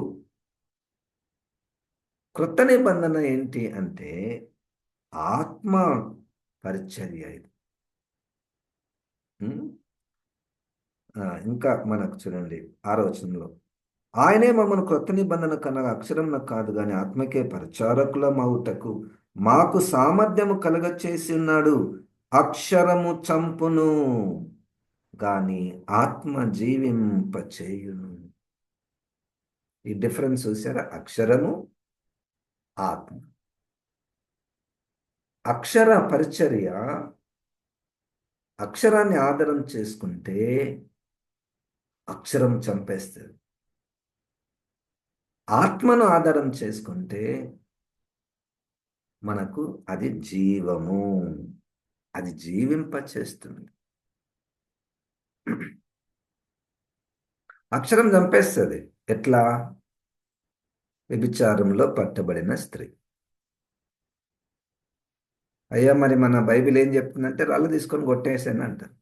క్రొత్త నిబంధన ఏంటి అంటే ఆత్మ పరిచర్య ఇది. ఉం? ఇంకా మనకు చూడండి 6వ వచనంలో, ఆయనే మమ్మల్ని క్రొత్త నిబంధన కన్నా అక్షరంలో కాదు గాని ఆత్మకే పరిచారకులమవుటకు మాకు సామర్థ్యము కలగచేసి ఉన్నాడు. అక్షరము చంపును గాని ఆత్మ జీవింపచేయును. ఈ డిఫరెన్స్ చూసారా? అక్షరము, ఆత్మ. అక్షర పరిచర్య అక్షరాన్ని ఆధారం చేసుకుంటే అక్షరం చంపేస్తుంది. ఆత్మను ఆధారం చేసుకుంటే మనకు అది జీవము, అది జీవింపచేస్తుంది. అక్షరం చంపేస్తుంది. ఎట్లా? వ్యభిచారంలో పట్టబడిన స్త్రీ. అయ్యా మరి మన బైబిల్ ఏం చెప్తుందంటే రాళ్ళు తీసుకొని కొట్టేసాను అంటారు.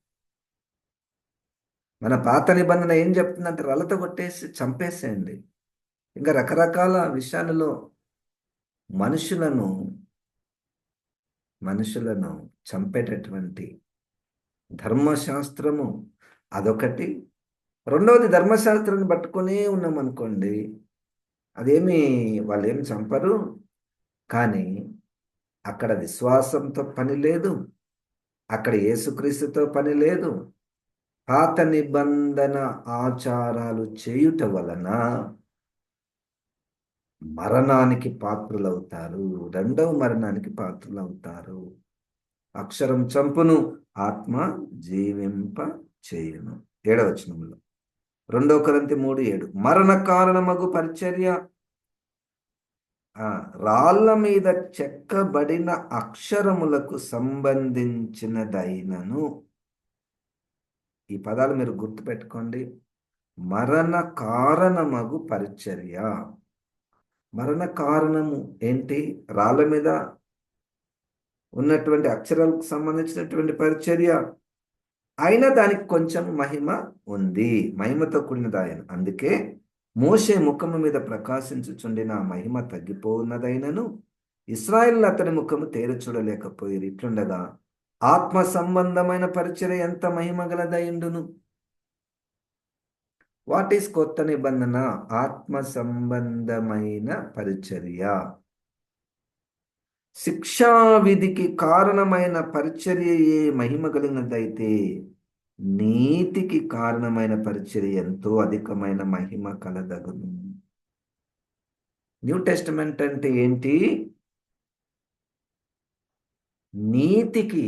మన పాత నిబంధన ఏం చెప్తుందంటే రాళ్ళతో కొట్టేసి చంపేసేయండి. ఇంకా రకరకాల విషయాలలో మనుషులను చంపేటటువంటి ధర్మశాస్త్రము అదొకటి. రెండవది, ధర్మశాస్త్రాన్ని పట్టుకునే ఉన్నాం అనుకోండి, అదేమి వాళ్ళు ఏమి చంపరు, కానీ అక్కడ విశ్వాసంతో పని లేదు, అక్కడ యేసుక్రీస్తుతో పని లేదు. పాత నిబంధన ఆచారాలు చేయుట వలన మరణానికి పాత్రులవుతారు, రెండవ మరణానికి పాత్రులవుతారు. అక్షరం చంపును, ఆత్మ జీవింప చేయును. 7వ వచనంలో 2 కొరింథీ 3:7, మరణ కారణమగు పరిచర్య రాళ్ళ మీద చెక్కబడిన అక్షరములకు సంబంధించినదైనను. ఈ పదాలు మీరు గుర్తుపెట్టుకోండి. మరణ కారణమగు పరిచర్య. మరణ కారణము ఏంటి? రాళ్ళ మీద ఉన్నటువంటి అక్షరాలకు సంబంధించినటువంటి పరిచర్య. అయినా దానికి కొంచెం మహిమ ఉంది, మహిమతో కూడినదాయను. అందుకే మోషే ముఖము మీద ప్రకాశించుచుండిన ఆ మహిమ తగ్గిపోఉన్నదైనను ఇశ్రాయేలు అతని ముఖము తేరు చూడలేకపోయారు. ఇట్లుండగా ఆత్మ సంబంధమైన పరిచర్య ఎంత మహిమ గలదయుండును. వాట్ ఈస్ కొత్త నిబంధన? ఆత్మ సంబంధమైన పరిచర్య. శిక్షా విధికి కారణమైన పరిచర్య ఏ మహిమ కలిగినదైతే నీతికి కారణమైన పరిచర్య ఎంతో అధికమైన మహిమ కలదగును. న్యూ టెస్టమెంట్ అంటే ఏంటి? నీతికి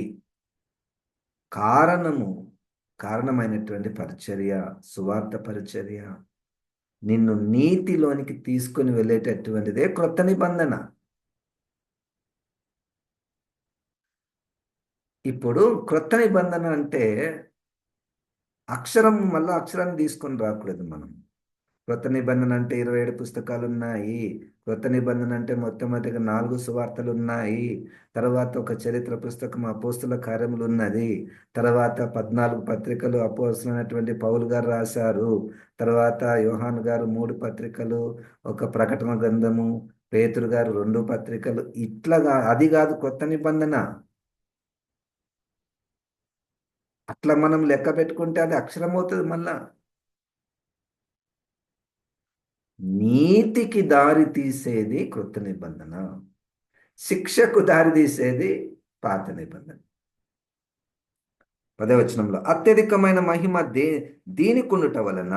కారణమైనటువంటి పరిచర్య, సువార్త పరిచర్య. నిన్ను నీతిలోనికి తీసుకొని వెళ్ళేటటువంటిదే క్రొత్త నిబంధన. ఇప్పుడు క్రొత్త నిబంధన అంటే మళ్ళా అక్షరాన్ని తీసుకొని రాకూడదు మనం. క్రొత్త నిబంధన అంటే 27 పుస్తకాలు ఉన్నాయి. క్రొత్త నిబంధన అంటే మొట్టమొదటిగా 4 సువార్తలు ఉన్నాయి. తర్వాత ఒక చరిత్ర పుస్తకం అపోస్తుల కార్యములు ఉన్నది. తర్వాత 14 పత్రికలు అపోస్తులైనటువంటి పౌలు గారు రాశారు. తర్వాత యోహాను గారు 3 పత్రికలు, ఒక ప్రకటన గ్రంథము, పేతురు గారు 2 పత్రికలు. ఇట్లాగా అది కాదు కొత్త నిబంధన. అట్లా మనం లెక్క పెట్టుకుంటే అది అక్షరం అవుతుంది. మళ్ళా నీతికి దారి తీసేది క్రొత్త నిబంధన, శిక్షకు దారి తీసేది పాత నిబంధన. 10వ వచనంలో అత్యధికమైన మహిమ దీనికుండుట వలన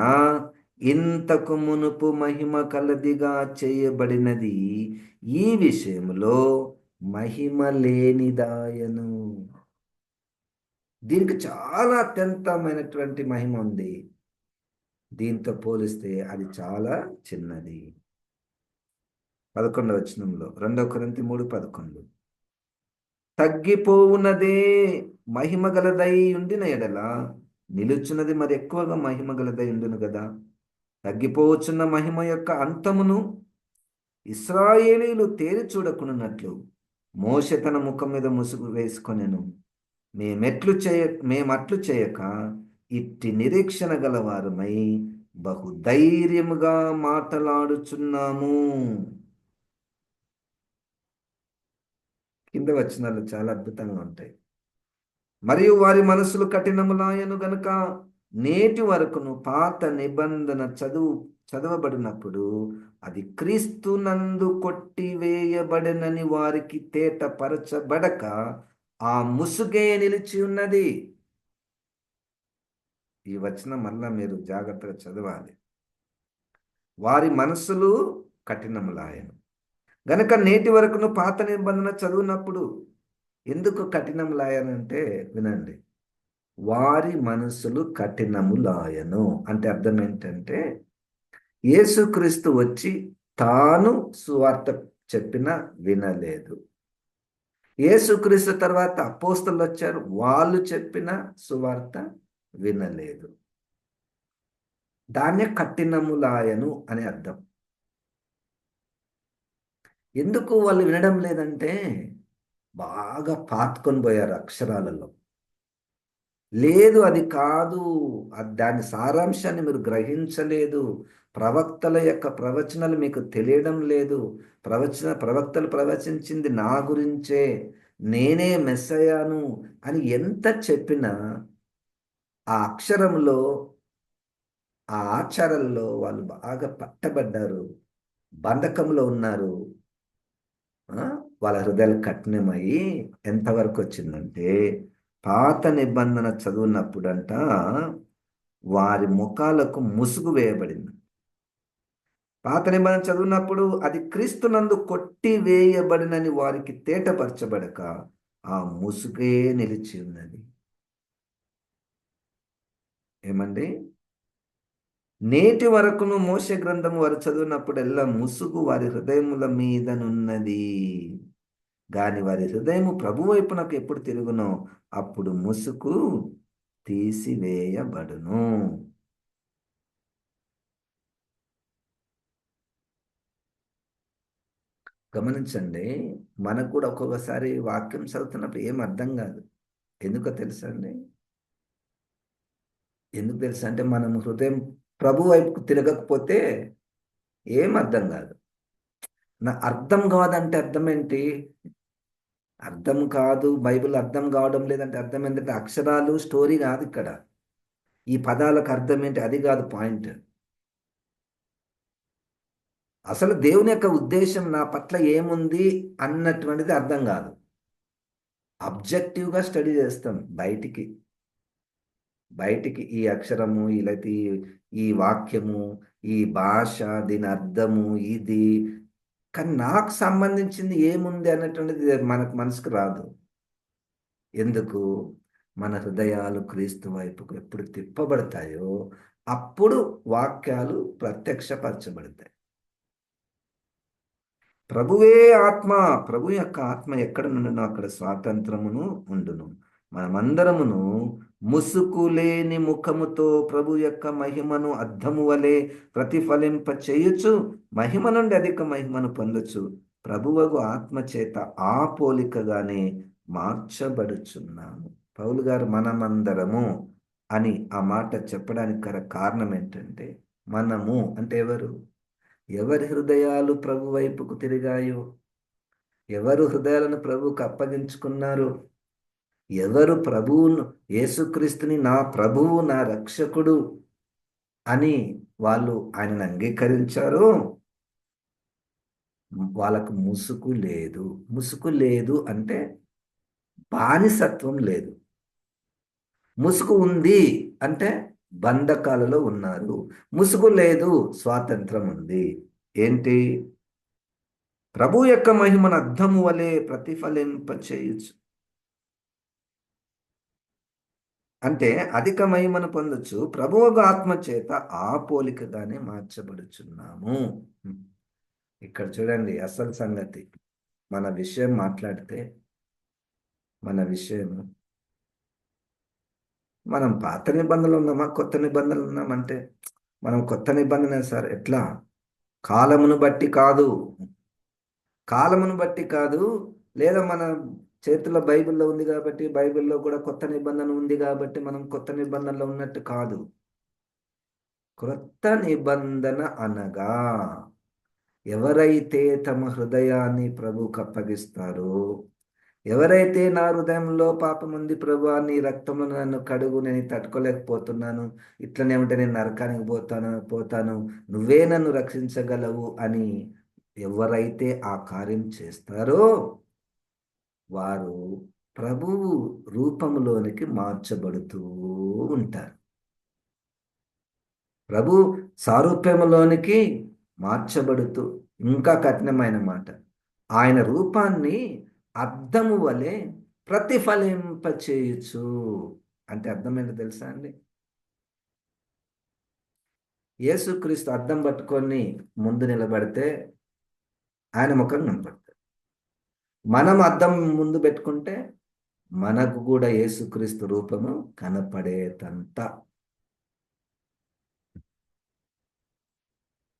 ఇంతకు మునుపు మహిమ కలదిగా చేయబడినది ఈ విషయంలో మహిమ లేనిదాయను. దీనికి చాలా అత్యంతమైనటువంటి మహిమ ఉంది. దీంతో పోలిస్తే అది చాలా చిన్నది. 11వ వచనంలో 2 కొరింథీ 3:11, తగ్గిపోవున్నదే మహిమ గలదై ఉండిన ఎడల నిలుచున్నది మరి ఎక్కువగా మహిమ గలదై ఉండును కదా. తగ్గిపోవచ్చున్న మహిమ యొక్క అంతమును ఇశ్రాయేలీయులు తేరి చూడకున్నట్లు మోషే తన ముఖం మీద ముసుగు వేసుకొనెను. మేమట్లు చేయక ఇట్టి నిరీక్షణ గలవారమై బహుధైర్యముగా మాటలాడుచున్నాము. కింద వచనాలు చాలా అద్భుతంగా ఉంటాయి. మరియు వారి మనసులు కఠినములాయను గనుక నేటి వరకును పాత నిబంధన చదవబడినప్పుడు అది క్రీస్తునందు కొట్టివేయబడినని వారికి తేటపరచబడక ఆ ముసుగే నిలిచి ఉన్నది. ఈ వచనం మళ్ళా మీరు జాగ్రత్తగా చదవాలి. వారి మనసులు కఠినములాయను గనక నేటి వరకును పాత నిబంధన చదివినప్పుడు. ఎందుకు కఠినములాయనంటే వినండి, వారి మనసులు కఠినములాయను అంటే అర్థం ఏంటంటే యేసుక్రీస్తు వచ్చి తాను సువార్త చెప్పిన వినలేదు. యేసుక్రీస్తు తర్వాత అపోస్తలు వచ్చారు, వాళ్ళు చెప్పిన సువార్త వినలేదు. దాన్నే కఠినములాయను అని అర్థం. ఎందుకు వాళ్ళు వినడం లేదంటే బాగా పాతుకొని పోయారు అక్షరాలలో. లేదు, అది కాదు, దాని సారాంశాన్ని మీరు గ్రహించలేదు, ప్రవక్తల యొక్క ప్రవచనాలు మీకు తెలియడం లేదు, ప్రవక్తలు ప్రవచించింది నా గురించే, నేనే మెస్సయ్యాను అని ఎంత చెప్పినా ఆ అక్షరంలో, ఆ ఆచారాల్లో వాళ్ళు బాగా పట్టబడ్డారు, బంధకంలో ఉన్నారు. వాళ్ళ హృదయాలు కఠినమయ్యి ఎంతవరకు వచ్చిందంటే పాత నిబంధన చదువునప్పుడంట వారి ముఖాలకు ముసుగు వేయబడింది. పాత నిబంధన చదివినప్పుడు అది క్రీస్తునందు కొట్టి వేయబడినని వారికి తేటపరచబడక ఆ ముసుగే నిలిచి ఉన్నది. ఏమండి, నేటి వరకును మోషే గ్రంథము వారు చదివినప్పుడల్లా ముసుగు వారి హృదయముల మీదనున్నది. గాని వారి హృదయము ప్రభు వైపునకు ఎప్పుడు తిరుగునో అప్పుడు ముసుగు తీసివేయబడును. గమనించండి, మనకు కూడా ఒక్కొక్కసారి వాక్యం చదువుతున్నప్పుడు ఏం అర్థం కాదు. ఎందుకో తెలుసా అండి? ఎందుకు తెలుసా అంటే మనం హృదయం ప్రభు వైపుకు తిరగకపోతే ఏం అర్థం కాదు. నా అర్థం కాదంటే అర్థం ఏంటి? అర్థం కాదు, బైబిల్ అర్థం కావడం లేదంటే అర్థం ఏంటంటే అక్షరాలు స్టోరీ కాదు ఇక్కడ. ఈ పదాలకు అర్థం ఏంటి అది కాదు పాయింట్. అసలు దేవుని యొక్క ఉద్దేశం నా పట్ల ఏముంది అన్నటువంటిది అర్థం కాదు. అబ్జెక్టివ్గా స్టడీ చేస్తాం బయటికి బయటికి ఈ అక్షరము, లేకపోతే ఈ వాక్యము, ఈ భాష, దీని అర్థము ఇది, కానీ నాకు సంబంధించింది ఏముంది అన్నటువంటిది మనసుకు రాదు. ఎందుకు? మన హృదయాలు క్రీస్తు వైపుకు ఎప్పుడు తిప్పబడతాయో అప్పుడు వాక్యాలు ప్రత్యక్షపరచబడతాయి. ప్రభువే ఆత్మ, ప్రభు యొక్క ఆత్మ ఎక్కడ నుండునో అక్కడ స్వాతంత్రమును ఉండును. మనమందరమును ముసుకు లేని ముఖముతో ప్రభు యొక్క మహిమను అద్దము వలె ప్రతిఫలింప చేయుచు మహిమ నుండి అధిక మహిమను పొందొచ్చు ప్రభువగు ఆత్మ చేత ఆ పోలికగానే మార్చబడుచున్నాము. పౌలు గారు మనమందరము అని ఆ మాట చెప్పడానికి గల కారణం ఏంటంటే, మనము అంటే ఎవరు? ఎవరి హృదయాలు ప్రభు వైపుకు తిరిగాయో, ఎవరు హృదయాలను ప్రభువుకు అప్పగించుకున్నారు, ఎవరు ప్రభువును, యేసుక్రీస్తుని నా ప్రభువు, నా రక్షకుడు అని వాళ్ళు ఆయనను అంగీకరించారో వాళ్ళకు ముసుగు లేదు. ముసుగు లేదు అంటే బానిసత్వం లేదు. ముసుగు ఉంది అంటే బంధకాలలో ఉన్నారు. ముసుగు లేదు, స్వాతంత్రం ఉంది. ఏంటి? ప్రభు యొక్క మహిమను అద్దము వలె ప్రతిఫలింప చేయొచ్చు అంటే అధిక మహిమను పొందొచ్చు. ప్రభువుగా ఆత్మ చేత ఆ పోలికగానే మార్చబడుచున్నాము. ఇక్కడ చూడండి అసలు సంగతి. మన విషయం మాట్లాడితే మన విషయం, మనం పాత నిబంధనలు ఉన్నామా కొత్త నిబంధనలు ఉన్నామంటే మనం కొత్త నిబంధన సార్ ఎట్లా? కాలమును బట్టి కాదు, కాలమును బట్టి కాదు, లేదా మన చేతుల్లో బైబిల్లో ఉంది కాబట్టి, బైబిల్లో కూడా కొత్త నిబంధన ఉంది కాబట్టి మనం కొత్త నిబంధనలో ఉన్నట్టు కాదు. క్రొత్త నిబంధన అనగా ఎవరైతే తమ హృదయాన్ని ప్రభువుకు అప్పగిస్తారో, ఎవరైతే నా హృదయంలో పాపం ఉంది ప్రభువా, నీ రక్తంలో నన్ను కడుగు, నేను ఇది తట్టుకోలేకపోతున్నాను, ఇట్లనే ఉంటే నేను నరకానికి పోతాను, నువ్వే నన్ను రక్షించగలవు అని ఎవరైతే ఆ కార్యం చేస్తారో వారు ప్రభువు రూపంలోనికి మార్చబడుతూ ఉంటారు. ప్రభు సారూప్యములోనికి మార్చబడుతూ, ఇంకా కఠినమైన మాట, ఆయన రూపాన్ని అద్దము వలె ప్రతిఫలింపచేయచ్చు. అంటే అర్థమైంది తెలుసా అండి? యేసుక్రీస్తు అద్దం పట్టుకొని ముందు నిలబడితే ఆయన ముఖం కనపడుతుంది. మనం అద్దం ముందు పెట్టుకుంటే మనకు కూడా యేసుక్రీస్తు రూపము కనపడేటంత.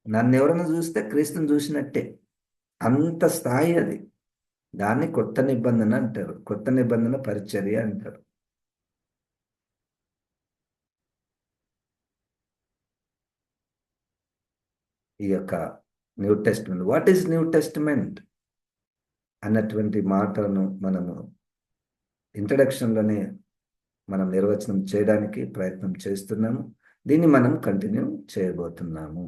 నన్ను ఎవరైనా చూస్తే క్రీస్తుని చూసినట్టే, అంత స్థాయి అది. దాన్ని కొత్త నిబంధన అంటారు, కొత్త నిబంధన పరిచర్య అంటారు. ఈ యొక్క new testament, what is New testament అన్నటువంటి మాటను మనము ఇంట్రడక్షన్లోనే మనం నిర్వచనం చేయడానికి ప్రయత్నం చేస్తున్నాము. దీన్ని మనం కంటిన్యూ చేయబోతున్నాము.